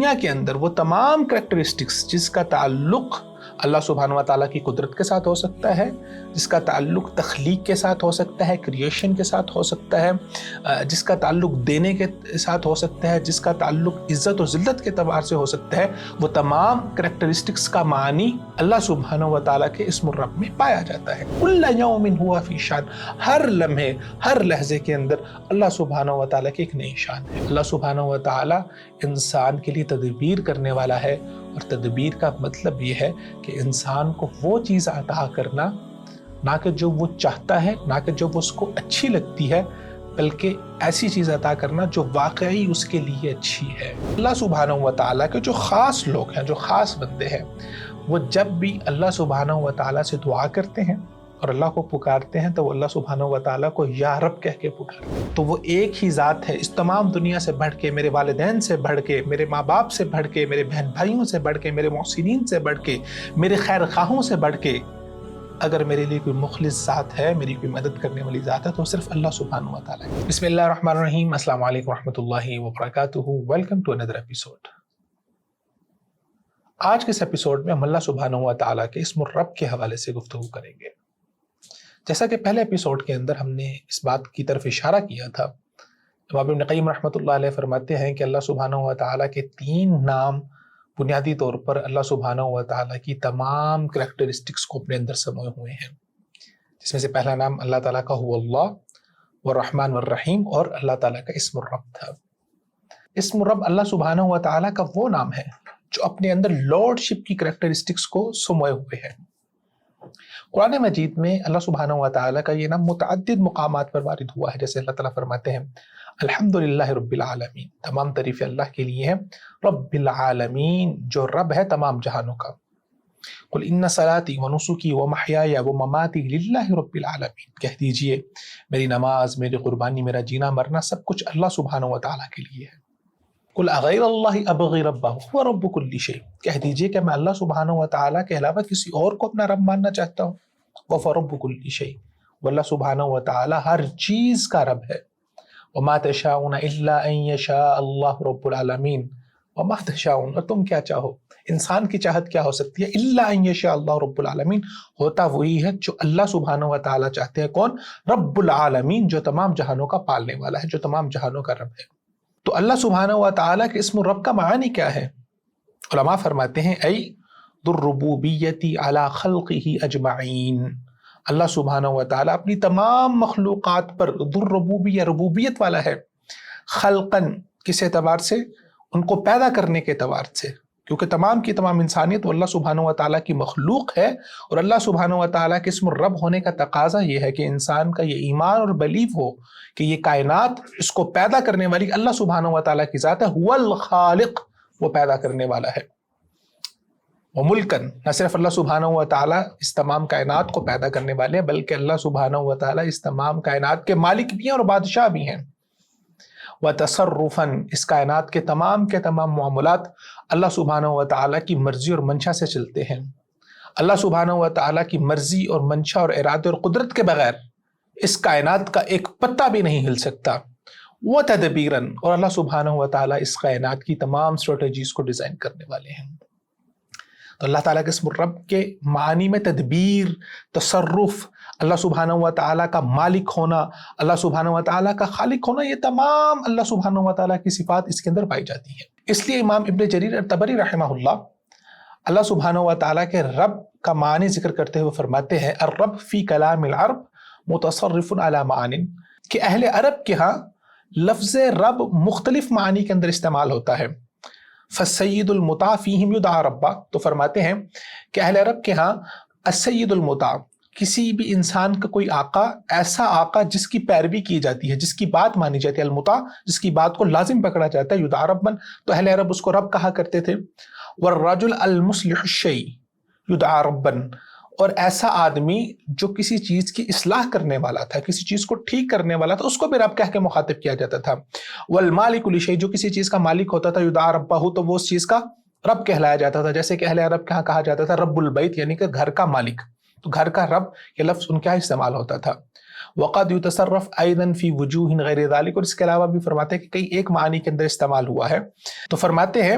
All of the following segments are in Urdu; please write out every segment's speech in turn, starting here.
دنیا کے اندر وہ تمام کریکٹرسٹکس جس کا تعلق اللہ سبحانہ و تعالیٰ کی قدرت کے ساتھ ہو سکتا ہے، جس کا تعلق تخلیق کے ساتھ ہو سکتا ہے، کریشن کے ساتھ ہو سکتا ہے، جس کا تعلق دینے کے ساتھ ہو سکتا ہے، جس کا تعلق عزت و ذلت کے اعتبار سے ہو سکتا ہے، وہ تمام کریکٹرسٹکس کا معنی اللہ سبحانہ و تعالیٰ کے اسم الرب میں پایا جاتا ہے۔ کل یوم ہوا فی شان، ہر لمحے ہر لحظے کے اندر اللہ سبحانہ و تعالیٰ کی ایک نئی شان ہے۔ اللہ سبحانہ و تعالیٰ انسان کے لیے تدبیر کرنے والا ہے، اور تدبیر کا مطلب یہ ہے کہ انسان کو وہ چیز عطا کرنا نہ کہ جو وہ چاہتا ہے، نہ کہ جو وہ اس کو اچھی لگتی ہے، بلکہ ایسی چیز عطا کرنا جو واقعی اس کے لیے اچھی ہے۔ اللہ سبحانہ و تعالیٰ کے جو خاص لوگ ہیں، جو خاص بندے ہیں، وہ جب بھی اللہ سبحانہ و تعالیٰ سے دعا کرتے ہیں اور اللہ کو پکارتے ہیں تو وہ اللہ سبحانہ و تعالیٰ کو یا رب کہہ کے پکارتے ہیں۔ تو وہ ایک ہی ذات ہے، اس تمام دنیا سے بڑھ کے، میرے والدین سے بڑھ کے، میرے ماں باپ سے بڑھ کے، میرے بہن بھائیوں سے بڑھ کے، میرے محسنین سے بڑھ کے، میرے خیر خواہوں سے بڑھ کے اگر میرے لیے کوئی مخلص ذات ہے، میری کوئی مدد کرنے والی ذات ہے تو صرف اللہ سبحانہ و تعالیٰ ہے۔ بسم اللہ الرحمن الرحیم، السلام علیکم ورحمۃ اللہ وبرکاتہ، ویلکم ٹو اندر ایپیسوڈ۔ آج کے اس ایپیسوڈ میں ہم اللہ سبحانہ و تعالیٰ کے اسم الرب کے حوالے سے گفتگو کریں گے۔ جیسا کہ پہلے ایپیسوڈ کے اندر ہم نے اس بات کی طرف اشارہ کیا تھا، امام ابن قیم رحمۃ اللہ علیہ فرماتے ہیں کہ اللہ سبحانہ و تعالیٰ کے 3 نام بنیادی طور پر اللہ سبحانہ و تعالیٰ کی تمام کریکٹرسٹکس کو اپنے اندر سموئے ہوئے ہیں، جس میں سے پہلا نام اللہ تعالیٰ کا هو اللہ والرحمن والرحیم، اور اللہ تعالیٰ کا اسم الرب تھا۔ اسم الرب اللہ سبحانہ و تعالیٰ کا وہ نام ہے جو اپنے اندر لارڈشپ کی کریکٹرسٹکس کو سموئے ہوئے ہے۔ قرآن مجید میں اللہ سبحانہ و تعالیٰ کا یہ نام متعدد مقامات پر وارد ہوا ہے، جیسے اللہ تعالیٰ فرماتے ہیں الحمدللہ رب العالمین، تمام تعریفیں اللہ کے لیے ہیں، رب العالمین جو رب ہے تمام جہانوں کا۔ قل ان صلاتی ونسکی ومحیای ومماتی للہ رب العالمین، کہہ دیجئے میری نماز، میری قربانی، میرا جینا مرنا سب کچھ اللہ سبحانہ و تعالیٰ کے لیے ہے۔ قل اغیر اللہ ابغی ربہ هو رب کل شیء، کہہ دیجئے کہ میں اللہ سبحانہ و تعالیٰ کے علاوہ کسی اور کو اپنا رب ماننا چاہتا ہوں، وهو رب کل شیء، وہ اللہ سبحانہ و تعالیٰ ہر چیز کا رب ہے۔ وما تشاءون الا ان یشاء اللہ رب العالمین، وما تشاءون، اور تم کیا چاہو، انسان کی چاہت کیا ہو سکتی ہے، الا ان یشاء اللہ رب العالمین، ہوتا وہی ہے جو اللہ سبحانہ و تعالیٰ چاہتے ہیں۔ کون؟ رب العالمین، جو تمام جہانوں کا پالنے والا ہے، جو تمام جہانوں کا رب ہے۔ تو اللہ سبحانہ و تعالیٰ کے اسم رب کا معنی کیا ہے؟ علماء فرماتے ہیں ای ذو الربوبیۃ علی خلقہ اجمعین، اللہ سبحانہ و تعالیٰ اپنی تمام مخلوقات پر ذو الربوبیہ، ربوبیت والا ہے، خلقاً کس اعتبار سے؟ ان کو پیدا کرنے کے اعتبار سے، کیونکہ تمام کی تمام انسانیت وہ اللہ سبحانہ و تعالیٰ کی مخلوق ہے، اور اللہ سبحانہ و تعالیٰ کے اسم الرب ہونے کا تقاضا یہ ہے کہ انسان کا یہ ایمان اور بلیف ہو کہ یہ کائنات، اس کو پیدا کرنے والی اللہ سبحانہ و تعالیٰ کی ذات ہے، هو الخالق، وہ پیدا کرنے والا ہے۔ وملکن، نہ صرف اللہ سبحانہ و تعالیٰ اس تمام کائنات کو پیدا کرنے والے ہیں، بلکہ اللہ سبحانہ و تعالیٰ اس تمام کائنات کے مالک بھی ہیں اور بادشاہ بھی ہیں۔ وتصرفاً، اس کائنات کے تمام معاملات اللہ سبحانہ و تعالیٰ کی مرضی اور منشا سے چلتے ہیں۔ اللہ سبحانہ و تعالیٰ کی مرضی اور منشا اور ارادے اور قدرت کے بغیر اس کائنات کا ایک پتا بھی نہیں ہل سکتا۔ وتدبیراً، اور اللہ سبحانہ و تعالیٰ اس کائنات کی تمام اسٹریٹجیز کو ڈیزائن کرنے والے ہیں۔ تو اللہ تعالیٰ کے اسم الرب کے معنی میں تدبیر، تصرف، اللہ سبحانہ و تعالیٰ کا مالک ہونا، اللہ سبحانہ و تعالیٰ کا خالق ہونا، یہ تمام اللہ سبحانہ و تعالیٰ کی صفات اس کے اندر پائی جاتی ہیں۔ اس لیے امام ابن جریر طبری رحمہ اللہ سبحانہ و تعالیٰ کے رب کا معنی ذکر کرتے ہوئے فرماتے ہیں الرب فی کلام العرب متصرف علی معان، کہ اہل عرب کے ہاں لفظ رب مختلف معنی کے اندر استعمال ہوتا ہے۔ فالسید المطاع فیہم یدعا ربا، تو فرماتے ہیں کہ اہل عرب کے ہاں السید المطاع، کسی بھی انسان کا کوئی آقا، ایسا آقا جس کی پیروی کی جاتی ہے، جس کی بات مانی جاتی ہے، المطاع جس کی بات کو لازم پکڑا جاتا ہے، یدعا ربا، تو اہل عرب اس کو رب کہا کرتے تھے۔ والرجل المصلح الشیء یدعا ربا، اور ایسا آدمی جو کسی چیز کی اصلاح کرنے والا تھا، کسی چیز کو ٹھیک کرنے والا تھا، اس کو بھی رب کہہ کے مخاطب کیا جاتا تھا۔ والمالک لشیء، جو کسی چیز کا مالک ہوتا تھا، یدعا ربہ، تو وہ اس چیز کا رب کہلایا جاتا تھا، جیسے کہ اہل عرب کے ہاں کہا جاتا تھا رب البیت، یعنی کہ گھر کا مالک، تو گھر کا رب یہ لفظ ان کے ہاں استعمال ہوتا تھا۔ وقد یتصرف ایضا فی وجوہ غیر ذلک، اور اس کے علاوہ بھی فرماتے ہیں کہ کئی ایک معنی کے اندر استعمال ہوا ہے۔ تو فرماتے ہیں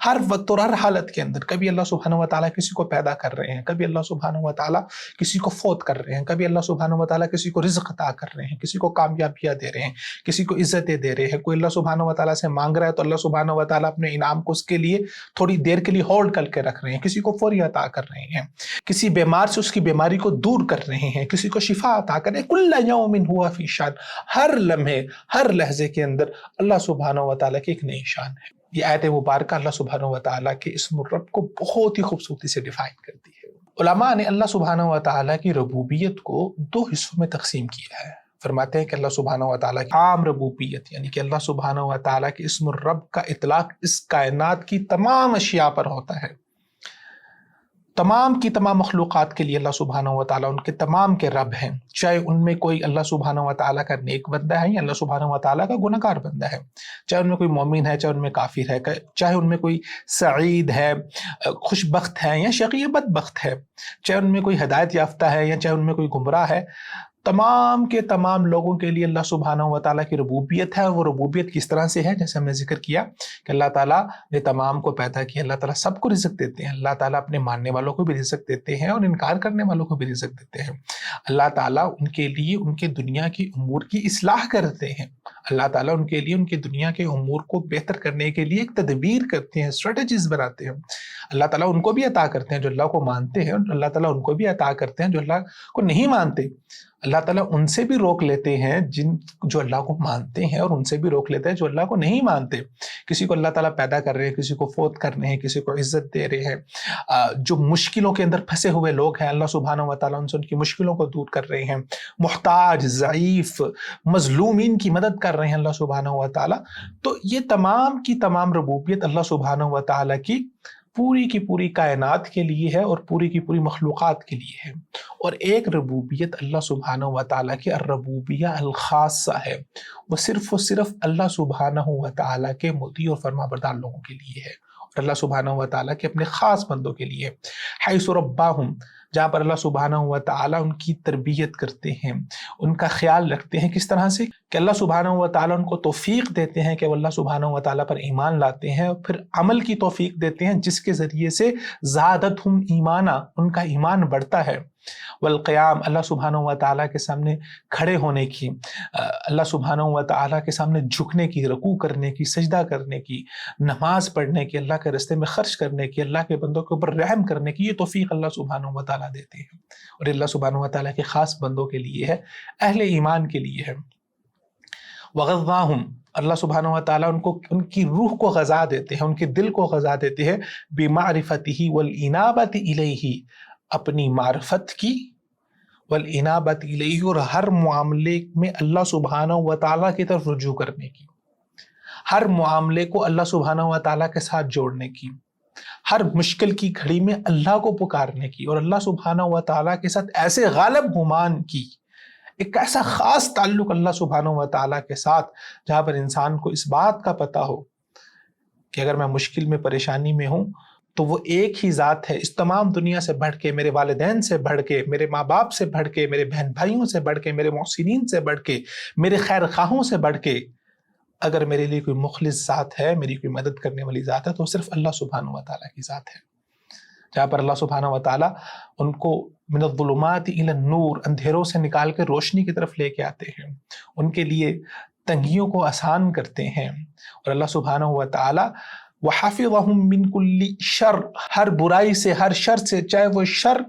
ہر وقت اور ہر حالت کے اندر. کبھی اللہ سبحانہ و تعالیٰ کسی کو پیدا کر رہے ہیں، کبھی اللہ سبحانہ و تعالیٰ کسی کو فوت کر رہے ہیں، کبھی اللہ سبحانہ و تعالیٰ کسی کو رزق عطا کر رہے ہیں، کسی کو کامیابیاں دے رہے ہیں، کسی کو عزتیں دے رہے ہیں. کوئی اللہ سبحانہ و تعالیٰ سے مانگ رہا ہے تو اللہ سبحانہ و تعالیٰ اپنے انعام کو اس کے لیے تھوڑی دیر کے لیے ہولڈ کر کے رکھ رہے ہیں، کسی کو فوری عطا کر رہے ہیں، کسی بیمار سے اس کی بیماری کو دور کر رہے ہیں، کسی کو شفا عطا کر رہے ہیں. کل یوم ہوا فی شان. ہر لمحے، ہر لحظے کے اندر اللہ سبحانہ و تعالیٰ کی ایک نئی شان ہے. یہ آیت مبارکہ اللہ سبحانہ و تعالیٰ کے اسم الرب کو بہت ہی خوبصورتی سے ڈیفائن کرتی ہے. علماء نے اللہ سبحانہ و تعالیٰ کی ربوبیت کو دو حصوں میں تقسیم کیا ہے. فرماتے ہیں کہ اللہ سبحانہ و تعالیٰ کی عام ربوبیت، یعنی کہ اللہ سبحانہ و تعالیٰ کے اسم الرب کا اطلاق اس کائنات کی تمام اشیاء پر ہوتا ہے. تمام کی تمام مخلوقات کے لیے اللہ سبحانہ و تعالیٰ ان کے تمام کے رب ہیں، چاہے ان میں کوئی اللہ سبحانہ و تعالیٰ کا نیک بندہ ہے یا اللہ سبحانہ و تعالیٰ کا گناہگار بندہ ہے، چاہے ان میں کوئی مومن ہے، چاہے ان میں کافر ہے، چاہے ان میں کوئی سعید ہے، خوش بخت ہے، یا شقی بدبخت ہے، چاہے ان میں کوئی ہدایت یافتہ ہے یا چاہے ان میں کوئی گمراہ ہے. تمام کے تمام لوگوں کے لیے اللہ سبحانہ و تعالیٰ کی ربوبیت ہے. وہ ربوبیت کس طرح سے ہے؟ جیسے ہم نے ذکر کیا کہ اللہ تعالیٰ نے تمام کو پیدا کیا، اللہ تعالیٰ سب کو رزق دیتے ہیں، اللہ تعالیٰ اپنے ماننے والوں کو بھی رزق دیتے ہیں اور انکار کرنے والوں کو بھی رزق دیتے ہیں. اللہ تعالیٰ ان کے لیے ان کے دنیا کی امور کی اصلاح کرتے ہیں. اللہ تعالیٰ ان کے لیے ان کے دنیا کے امور کو بہتر کرنے کے لیے ایک تدبیر کرتے ہیں، اسٹریٹجیز بناتے ہیں. اللہ تعالیٰ ان کو بھی عطا کرتے ہیں جو اللہ کو مانتے ہیں، اور اللہ تعالیٰ ان کو بھی عطا کرتے ہیں جو اللہ کو نہیں مانتے. اللہ تعالیٰ ان سے بھی روک لیتے ہیں جو اللہ کو مانتے ہیں، اور ان سے بھی روک لیتے ہیں جو اللہ کو نہیں مانتے. کسی کو اللہ تعالیٰ پیدا کر رہے ہیں، کسی کو فوت کر رہے ہیں، کسی کو عزت دے رہے ہیں. جو مشکلوں کے اندر پھنسے ہوئے لوگ ہیں، اللہ سبحانہ و تعالیٰ ان سے ان کی مشکلوں کو دور کر رہے ہیں. محتاج، ضعیف، مظلومین کی مدد کر رہے ہیں اللہ سبحانہ و تعالیٰ. تو یہ تمام کی تمام ربوبیت اللہ سبحانہ و تعالیٰ کی پوری کی پوری کائنات کے لیے ہے اور پوری کی پوری مخلوقات کے لیے ہے. اور ایک ربوبیت اللہ سبحانہ و تعالیٰ کی الربوبیہ الخاصہ ہے، وہ صرف اللہ سبحانہ و تعالیٰ کے مطیع اور فرمانبردار لوگوں کے لیے ہے، اور اللہ سبحانہ و تعالیٰ کے اپنے خاص بندوں کے لیے. حیث رباہم، جہاں پر اللہ سبحانہ و تعالیٰ ان کی تربیت کرتے ہیں، ان کا خیال رکھتے ہیں. کس طرح سے؟ کہ اللہ سبحانہ و تعالیٰ ان کو توفیق دیتے ہیں کہ وہ اللہ سبحانہ و تعالیٰ پر ایمان لاتے ہیں، اور پھر عمل کی توفیق دیتے ہیں جس کے ذریعے سے زادتہم ایمانا، ان کا ایمان بڑھتا ہے. والقیام، اللہ سبحانہ و تعالیٰ کے سامنے کھڑے ہونے کی، اللہ سبحانہ و تعالیٰ کے سامنے جھکنے کی، رکوع کرنے کی، سجدہ کرنے کی، نماز پڑھنے کی، اللہ کے راستے میں خرچ کرنے کی، اللہ کے بندوں کے اوپر رحم کرنے کی، یہ توفیق اللہ سبحانہ و تعالیٰ دیتے ہیں. اور اللہ سبحانہ و تعالیٰ کے خاص بندوں کے لیے ہے، اہل ایمان کے لیے ہے. وغذاہم، اللہ سبحانہ و تعالیٰ ان کی روح کو غذا دیتے ہیں، ان کے دل کو غذا دیتے ہیں. بمعرفتہ والانابۃ الیہ، اپنی معرفت کی، والانابۃ الیہ، اور ہر معاملے میں اللہ سبحانہ و تعالیٰ کی طرف رجوع کرنے کی، ہر معاملے کو اللہ سبحانہ و تعالیٰ کے ساتھ جوڑنے کی، ہر مشکل کی گھڑی میں اللہ کو پکارنے کی، اور اللہ سبحانہ و تعالیٰ کے ساتھ ایسے غالب گمان کی. ایک ایسا خاص تعلق اللہ سبحانہ و تعالیٰ کے ساتھ جہاں پر انسان کو اس بات کا پتہ ہو کہ اگر میں مشکل میں، پریشانی میں ہوں تو وہ ایک ہی ذات ہے، اس تمام دنیا سے بڑھ کے، میرے والدین سے بڑھ کے، میرے ماں باپ سے بڑھ کے، میرے بہن بھائیوں سے بڑھ کے، میرے محسنین سے بڑھ کے، میرے خیر خواہوں سے بڑھ کے اگر میرے لیے کوئی مخلص ذات ہے، میری کوئی مدد کرنے والی ذات ہے، تو صرف اللہ سبحانہ و تعالیٰ کی ذات ہے. جہاں پر اللہ سبحانہ و تعالیٰ ان کو من الظلمات الی النور، اندھیروں سے نکال کے روشنی کی طرف لے کے آتے ہیں، ان کے لیے تنگیوں کو آسان کرتے ہیں. اور اللہ سبحانہ و تعالیٰ وحفظہم من کل شر، ہر برائی سے، ہر شر سے، چاہے وہ شر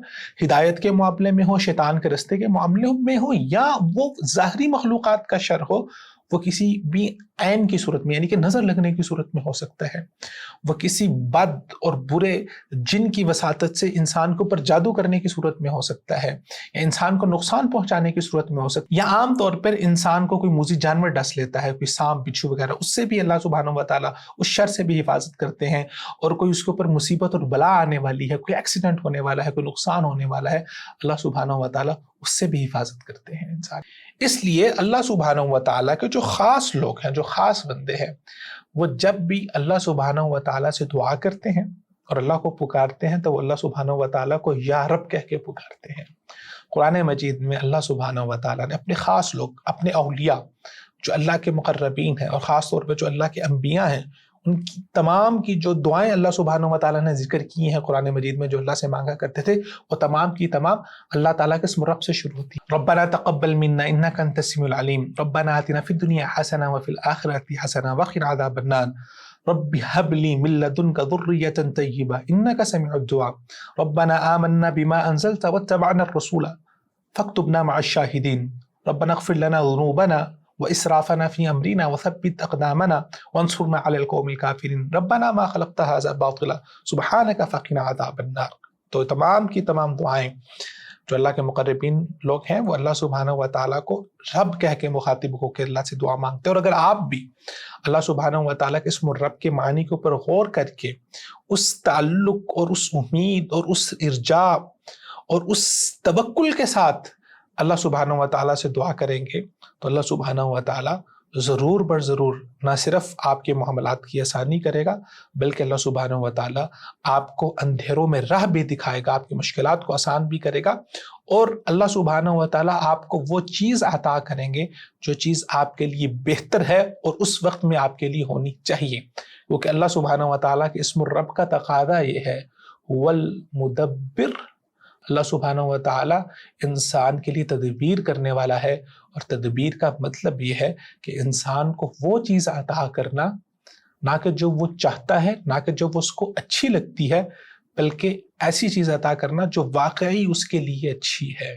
ہدایت کے معاملے میں ہو، شیطان کے رستے کے معاملے میں ہو، یا وہ ظاہری مخلوقات کا شر ہو، وہ کسی بھی عین کی صورت میں، یعنی کہ نظر لگنے کی صورت میں ہو سکتا ہے، وہ کسی بد اور برے جن کی وساطت سے انسان کے اوپر جادو کرنے کی صورت میں ہو سکتا ہے، یا انسان کو نقصان پہنچانے کی صورت میں ہو سکتا ہے، یا عام طور پر انسان کو کوئی موذی جانور ڈس لیتا ہے، کوئی سانپ، بچھو وغیرہ، اس سے بھی اللہ سبحانہ و تعالیٰ اس شر سے بھی حفاظت کرتے ہیں. اور کوئی اس کے اوپر مصیبت اور بلا آنے والی ہے، کوئی ایکسیڈنٹ ہونے والا ہے، کوئی نقصان ہونے والا ہے، اللہ سبحانہ و تعالیٰ اس سے بھی حفاظت کرتے ہیں انسان. اس لیے اللہ سبحانہ و تعالیٰ کے جو خاص لوگ ہیں، جو خاص بندے ہیں، وہ جب بھی اللہ سبحانہ و تعالیٰ سے دعا کرتے ہیں اور اللہ کو پکارتے ہیں تو وہ اللہ سبحانہ و تعالیٰ کو یا رب کہہ کے پکارتے ہیں. قرآن مجید میں اللہ سبحانہ و تعالیٰ نے اپنے خاص لوگ، اپنے اولیاء جو اللہ کے مقربین ہیں، اور خاص طور پہ جو اللہ کے انبیاء ہیں، ان کی تمام کی جو دعائیں اللہ سبحانہ و تعالیٰ نے ذکر کی ہیں قرآن مجید میں، جو اللہ سے مانگا کرتے تھے، وہ تمام کی تمام اللہ تعالیٰ کے اسم رب سے شروع ہوتی ہیں۔ ربنا تقبل منا انک انت السمیع العلیم، ربنا آتنا فی الدنیا حسنہ وفی الآخرۃ حسنہ وقنا عذاب النار، رب هب لي من لدنك ذرية طيبة إنك سميع الدعاء، ربنا آمنا بما أنزلت واتبعنا الرسول فاكتبنا مع الشاهدين، ربنا اغفر لنا ذنوبنا وإسرافنا في أمرنا وثبت أقدامنا وانصرنا على القوم الكافرين، ربنا ما خلقت هذا باطلا سبحانك فقنا عذاب النار۔ تو تمام کی تمام دعائیں جو اللہ کے مقربین لوگ ہیں وہ اللہ سبحانہ و تعالیٰ کو رب کہہ کے مخاطب ہو کے اللہ سے دعا مانگتے ہیں۔ اور اگر آپ بھی اللہ سبحانہ و تعالیٰ کے اسم الرب کے معنی کے اوپر غور کر کے اس تعلق اور اس امید اور اس ارجاء اور اس توکل کے ساتھ اللہ سبحانہ و تعالیٰ سے دعا کریں گے تو اللہ سبحانہ و تعالیٰ ضرور بر ضرور نہ صرف آپ کے معاملات کی آسانی کرے گا، بلکہ اللہ سبحانہ و تعالیٰ آپ کو اندھیروں میں راہ بھی دکھائے گا، آپ کی مشکلات کو آسان بھی کرے گا، اور اللہ سبحانہ و تعالیٰ آپ کو وہ چیز عطا کریں گے جو چیز آپ کے لیے بہتر ہے اور اس وقت میں آپ کے لیے ہونی چاہیے، کیونکہ اللہ سبحانہ و تعالیٰ کے اسم الرب کا تقاضا یہ ہے والمدبر، اللہ سبحانہ و تعالیٰ انسان کے لیے تدبیر کرنے والا ہے، اور تدبیر کا مطلب یہ ہے کہ انسان کو وہ چیز عطا کرنا نہ کہ جو وہ چاہتا ہے، نہ کہ جو وہ اس کو اچھی لگتی ہے، بلکہ ایسی چیز عطا کرنا جو واقعی اس کے لیے اچھی ہے۔